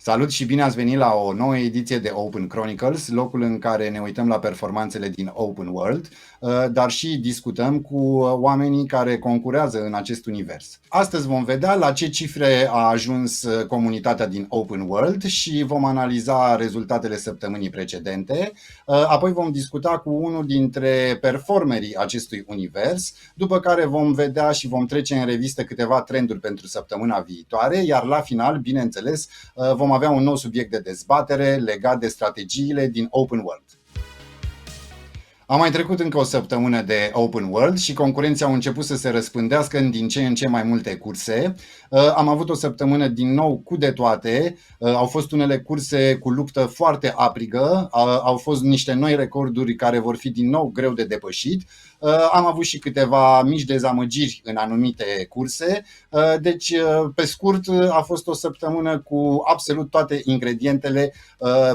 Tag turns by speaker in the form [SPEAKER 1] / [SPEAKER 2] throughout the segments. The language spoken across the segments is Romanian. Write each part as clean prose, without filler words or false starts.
[SPEAKER 1] Salut și bine ați venit la o nouă ediție de Open Chronicles, locul în care ne uităm la performanțele din Open World, dar și discutăm cu oamenii care concurează în acest univers. Astăzi vom vedea la ce cifre a ajuns comunitatea din Open World și vom analiza rezultatele săptămânii precedente. Apoi vom discuta cu unul dintre performerii acestui univers, după care vom vedea și vom trece în revistă câteva trenduri pentru săptămâna viitoare, iar la final, bineînțeles, vom avea un nou subiect de dezbatere legat de strategiile din Open World. A mai trecut încă o săptămână de Open World și concurenții au început să se răspândească în din ce în ce mai multe curse. Am avut o săptămână din nou cu de toate. Au fost unele curse cu luptă foarte aprigă, au fost niște noi recorduri care vor fi din nou greu de depășit. Am avut și câteva mici dezamăgiri în anumite curse. Deci, pe scurt, a fost o săptămână cu absolut toate ingredientele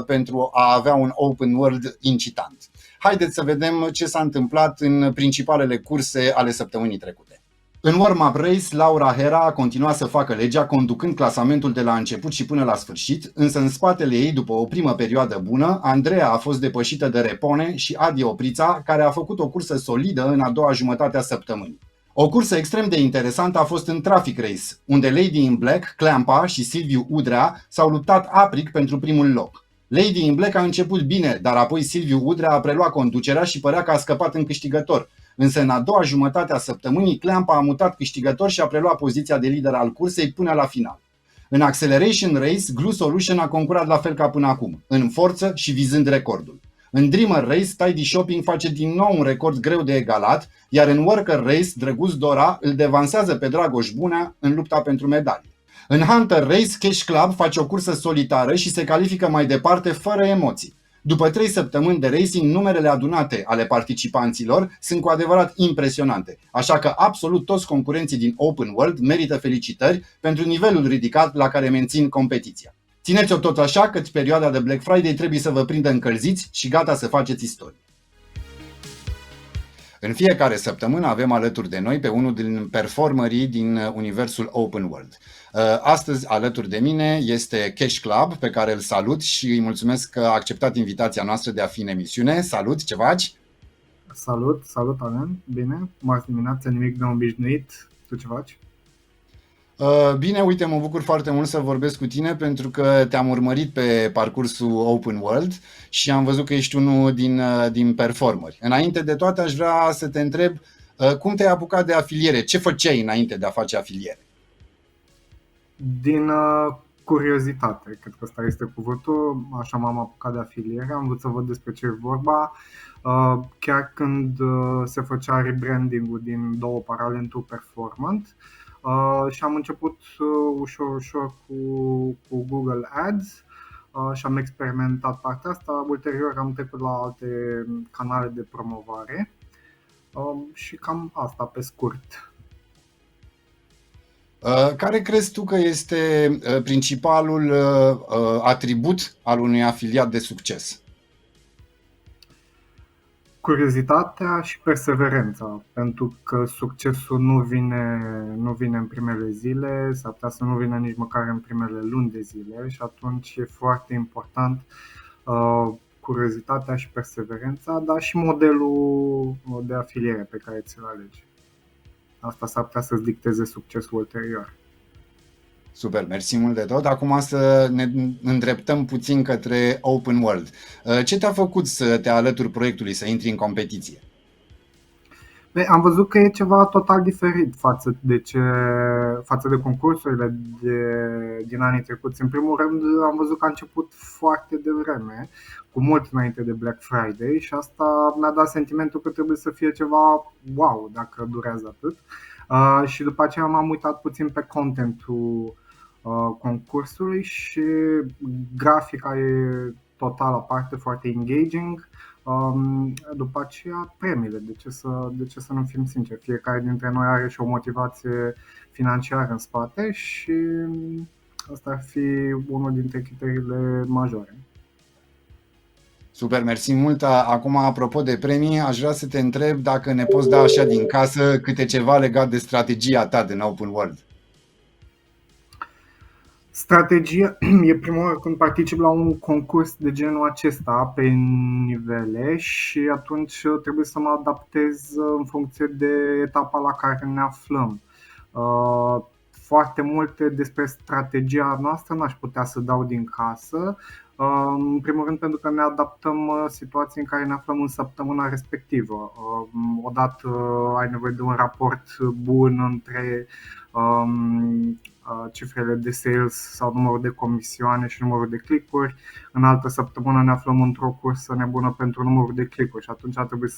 [SPEAKER 1] pentru a avea un Open World incitant. Haideți să vedem ce s-a întâmplat în principalele curse ale săptămânii trecute. În warm-up race, Laura Hera a continuat să facă legea, conducând clasamentul de la început și până la sfârșit, însă în spatele ei, după o primă perioadă bună, Andreea a fost depășită de Repone și Adi Oprița, care a făcut o cursă solidă în a doua jumătate a săptămânii. O cursă extrem de interesantă a fost în Traffic Race, unde Lady in Black, Cleampa și Silviu Udrea s-au luptat aprig pentru primul loc. Lady in Black a început bine, dar apoi Silviu Udrea a preluat conducerea și părea că a scăpat în câștigător. Însă în a doua jumătate a săptămânii, Cleampa a mutat câștigător și a preluat poziția de lider al cursei până la final. În Acceleration Race, Glue Solution a concurat la fel ca până acum, în forță și vizând recordul. În Dreamer Race, Tidy Shopping face din nou un record greu de egalat, iar în Worker Race, Drăguț Dora îl devansează pe Dragoș Bunea în lupta pentru medalii. În Hunter Race, Cash Club face o cursă solitară și se califică mai departe fără emoții. După 3 săptămâni de racing, numerele adunate ale participanților sunt cu adevărat impresionante, așa că absolut toți concurenții din Open World merită felicitări pentru nivelul ridicat la care mențin competiția. Țineți-o tot așa, căci perioada de Black Friday trebuie să vă prindă încălziți și gata să faceți istorie. În fiecare săptămână avem alături de noi pe unul din performerii din universul Open World. Astăzi alături de mine este Cash Club, pe care îl salut și îi mulțumesc că a acceptat invitația noastră de a fi în emisiune. Salut, ce faci?
[SPEAKER 2] Salut, Alan. Bine, marți dimineața, nimic neobișnuit. Tu ce faci?
[SPEAKER 1] Bine, uite, mă bucur foarte mult să vorbesc cu tine pentru că te-am urmărit pe parcursul Open World și am văzut că ești unul din performeri. Înainte de toate aș vrea să te întreb cum te-ai apucat de afiliere? Ce făceai înainte de a face afiliere?
[SPEAKER 2] Din curiozitate, cred că ăsta este cuvântul. Așa m-am apucat de afiliere, am vrut să văd despre ce e vorba. Chiar când se făcea rebranding-ul din două Paralel to Performant. Și am început ușor cu Google Ads și am experimentat partea asta. Ulterior am trecut la alte canale de promovare și cam asta pe scurt.
[SPEAKER 1] Care crezi tu că este principalul atribut al unui afiliat de succes?
[SPEAKER 2] Curiozitatea și perseverența, pentru că succesul nu vine în primele zile, s-ar putea să nu vină nici măcar în primele luni de zile și atunci e foarte important curiozitatea și perseverența, dar și modelul de afiliere pe care ți-l alegi. Asta s-ar putea să-ți dicteze succesul ulterior.
[SPEAKER 1] Super, mersi mult de tot. Acum să ne îndreptăm puțin către Open World. Ce te-a făcut să te alături proiectului, să intri în competiție?
[SPEAKER 2] Am văzut că e ceva total diferit față de concursurile din anii trecuți. În primul rând am văzut că a început foarte devreme, cu mult înainte de Black Friday, și asta mi-a dat sentimentul că trebuie să fie ceva wow dacă durează atât. Și după aceea m-am uitat puțin pe contentul concursului și grafica e total aparte, foarte engaging. După aceea premiile, de ce să nu fim sinceri, fiecare dintre noi are și o motivație financiară în spate și asta ar fi unul dintre criteriile majore.
[SPEAKER 1] Super, mersi mult. Acum, apropo de premii, aș vrea să te întreb dacă ne poți da așa din casă câte ceva legat de strategia ta din Open World.
[SPEAKER 2] Strategia e prima oară când particip la un concurs de genul acesta pe nivele și atunci trebuie să mă adaptez în funcție de etapa la care ne aflăm. Foarte multe despre strategia noastră n-aș putea să dau din casă. În primul rând pentru că ne adaptăm situației în care ne aflăm în săptămâna respectivă. Odată ai nevoie de un raport bun între cifrele de sales sau numărul de comisioane și numărul de click-uri. În altă săptămână ne aflăm într-o cursă nebună pentru numărul de click-uri și atunci ar trebui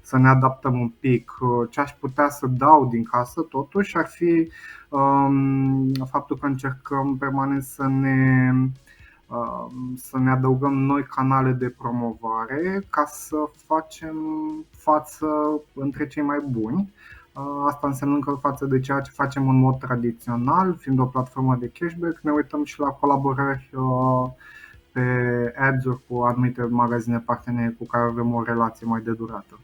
[SPEAKER 2] să ne adaptăm un pic. Ce aș putea să dau din casă totuși ar fi faptul că încercăm permanent să ne adăugăm noi canale de promovare ca să facem față între cei mai buni. Asta înseamnă că față de ceea ce facem în mod tradițional, fiind o platformă de cashback, ne uităm și la colaborări pe ads-uri cu anumite magazine parteneri cu care avem o relație mai de durată.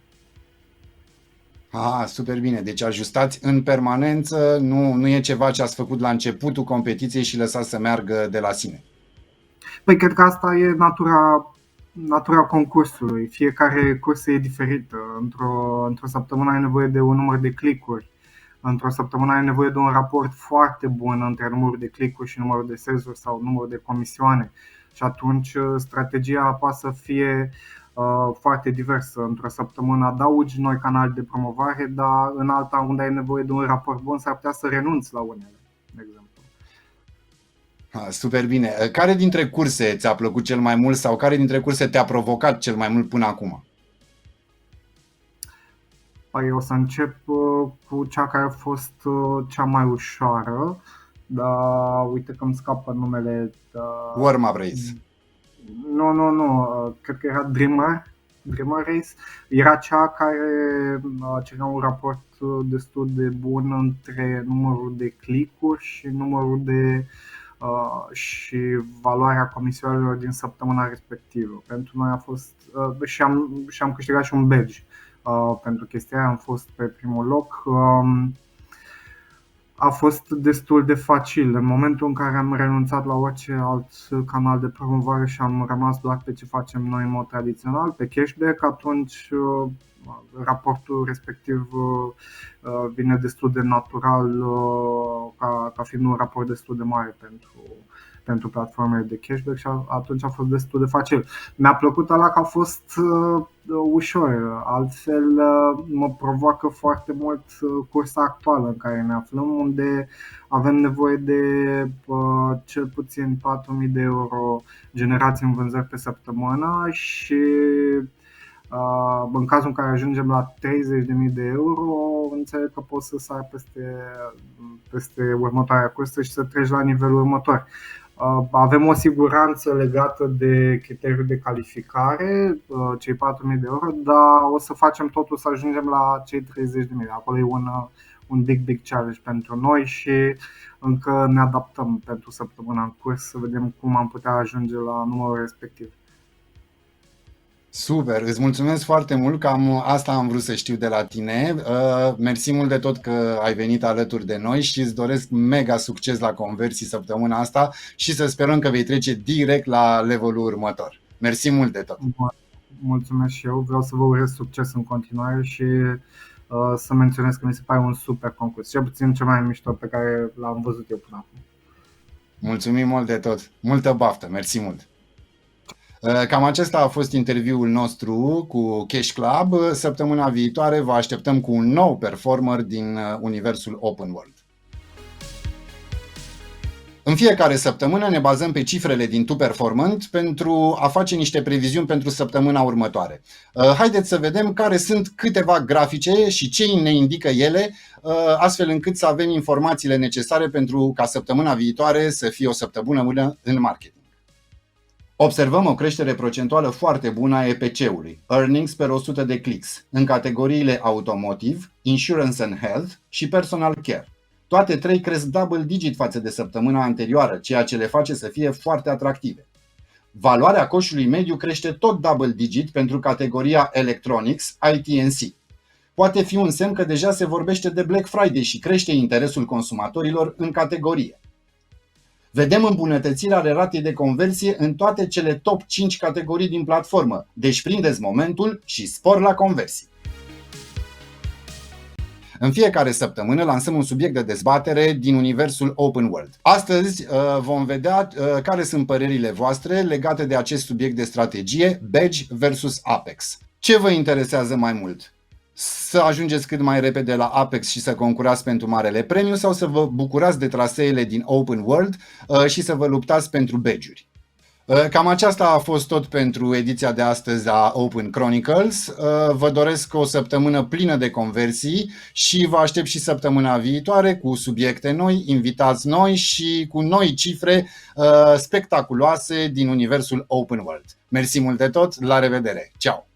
[SPEAKER 1] Super bine. Deci ajustați în permanență, nu e ceva ce ați făcut la începutul competiției și lăsați să meargă de la sine.
[SPEAKER 2] Păi cred că asta e natura concursului. Fiecare curs e diferită. Într-o săptămână ai nevoie de un număr de click-uri. Într-o săptămână ai nevoie de un raport foarte bun între numărul de click-uri și numărul de sales-uri sau numărul de comisioane. Și atunci strategia poate să fie foarte diversă. Într-o săptămână adaugi noi canale de promovare, dar în alta unde ai nevoie de un raport bun s-ar putea să renunți la unele, de exemplu.
[SPEAKER 1] Super bine. Care dintre curse ți-a plăcut cel mai mult sau care dintre curse te-a provocat cel mai mult până acum?
[SPEAKER 2] Păi o să încep cu cea care a fost cea mai ușoară, dar uite că îmi scapă numele.
[SPEAKER 1] Warm-up Race.
[SPEAKER 2] Nu, cred că era Dreamer Race. Era cea care cerea un raport destul de bun între numărul de click-uri și numărul de și valoarea comisioanelor din săptămâna respectivă. Pentru noi a fost și am câștigat și un badge pentru chestia aia, am fost pe primul loc. A fost destul de facil. În momentul în care am renunțat la orice alt canal de promovare și am rămas doar pe ce facem noi în mod tradițional, pe cashback, atunci raportul respectiv vine destul de natural ca fiind un raport destul de mare pentru platformele de cashback și atunci a fost destul de facil. Mi-a plăcut ăla că a fost ușor, altfel mă provoacă foarte mult cursa actuală în care ne aflăm, unde avem nevoie de cel puțin 4.000 de euro generați în vânzări pe săptămână și în cazul în care ajungem la 30.000 de euro, înțeleg că poți să sari peste următoarea cursă și să treci la nivelul următor. Avem o siguranță legată de criteriul de calificare, cei 4.000 de euro, dar o să facem totul să ajungem la cei 30.000. Acolo e un big challenge pentru noi și încă ne adaptăm pentru săptămâna în curs să vedem cum am putea ajunge la numărul respectiv.
[SPEAKER 1] Super, îți mulțumesc foarte mult, cam asta am vrut să știu de la tine. Mersi mult de tot că ai venit alături de noi și îți doresc mega succes la conversii săptămâna asta și să sperăm că vei trece direct la levelul următor. Mersi mult de tot.
[SPEAKER 2] Mulțumesc și eu, vreau să vă urez succes în continuare și să menționez că mi se pare un super concurs, cel puțin cel mai mișto pe care l-am văzut eu până acum.
[SPEAKER 1] Mulțumim mult de tot, multă baftă, mersi mult. Cam acesta a fost interviul nostru cu Cash Club. Săptămâna viitoare vă așteptăm cu un nou performer din universul Open World. În fiecare săptămână ne bazăm pe cifrele din Tu Performant pentru a face niște previziuni pentru săptămâna următoare. Haideți să vedem care sunt câteva grafice și ce ne indică ele, astfel încât să avem informațiile necesare pentru ca săptămâna viitoare să fie o săptămână bună în marketing. Observăm o creștere procentuală foarte bună a EPC-ului, Earnings per 100 de clicks, în categoriile Automotive, Insurance and Health și Personal Care. Toate trei cresc double digit față de săptămâna anterioară, ceea ce le face să fie foarte atractive. Valoarea coșului mediu crește tot double digit pentru categoria Electronics, IT&C. Poate fi un semn că deja se vorbește de Black Friday și crește interesul consumatorilor în categorie. Vedem îmbunătățirea ale ratei de conversie în toate cele top 5 categorii din platformă, deci prindeți momentul și spor la conversii. În fiecare săptămână lansăm un subiect de dezbatere din universul Open World. Astăzi vom vedea care sunt părerile voastre legate de acest subiect de strategie, Badge versus Apex. Ce vă interesează mai mult? Să ajungeți cât mai repede la Apex și să concurați pentru marele premiu sau să vă bucurați de traseele din Open World și să vă luptați pentru badge-uri? Cam aceasta a fost tot pentru ediția de astăzi a Open Chronicles. Vă doresc o săptămână plină de conversii și vă aștept și săptămâna viitoare cu subiecte noi, invitați noi și cu noi cifre spectaculoase din universul Open World. Mersi mult de tot, la revedere! Ciao!